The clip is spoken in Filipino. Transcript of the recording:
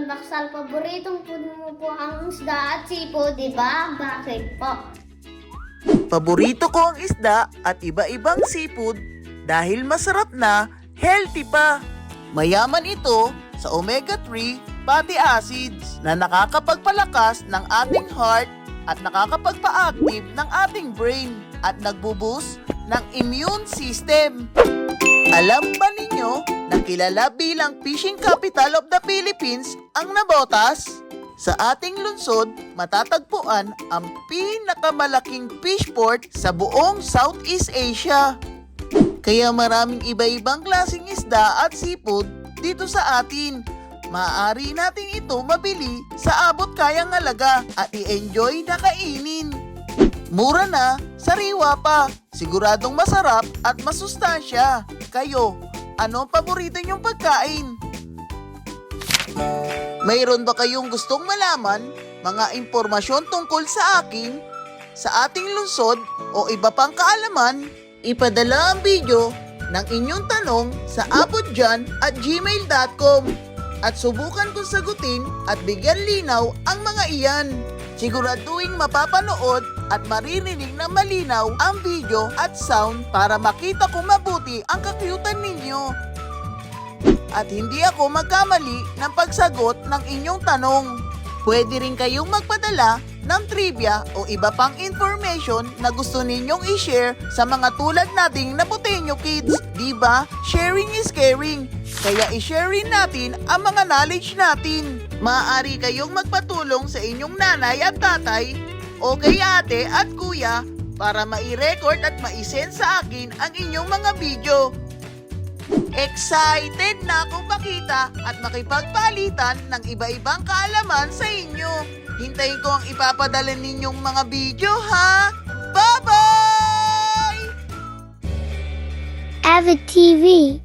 Idol Maxal, paboritong food mo po ang isda at sipod, di ba? Bakit po? Paborito ko ang isda at iba-ibang seafood dahil masarap na, healthy pa. Mayaman ito sa omega-3 fatty acids na nakakapagpalakas ng ating heart at nakakapagpa-active ng ating brain at nagbo-boost ng immune system. Alam ba ninyo na kilala bilang fishing capital of the Philippines ang Navotas? Sa ating lungsod, matatagpuan ang pinakamalaking fish port sa buong Southeast Asia. Kaya maraming iba-ibang klaseng isda at seafood dito sa atin. Maaari natin ito mabili sa abot kayang halaga at i-enjoy na kainin. Mura na, sariwa pa, siguradong masarap at masustansya. Kayo, ano ang paborito niyong pagkain? Mayroon ba kayong gustong malaman mga impormasyon tungkol sa akin, sa ating lungsod o iba pang kaalaman? Ipadala ang video ng inyong tanong sa abotdyan@gmail.com at subukan kong sagutin at bigyan linaw ang mga iyan. Siguraduhin mapapanood at maririnig na malinaw ang video at sound para makita kong mabuti ang kakyutan ninyo. At hindi ako magkamali ng pagsagot ng inyong tanong. Pwede rin kayong magpadala ng trivia o iba pang information na gusto ninyong i-share sa mga tulad nating Naputeño kids. Diba? Sharing is caring. Kaya i-share rin natin ang mga knowledge natin. Maaari kayong magpatulong sa inyong nanay at tatay o kay ate at kuya para mai-record at ma-send sa akin ang inyong mga video. Excited na akong makita at makipagpalitan ng iba-ibang kaalaman sa inyo. Hintayin ko ang ipapadala ninyong mga video, ha? Bye-bye! Avid TV.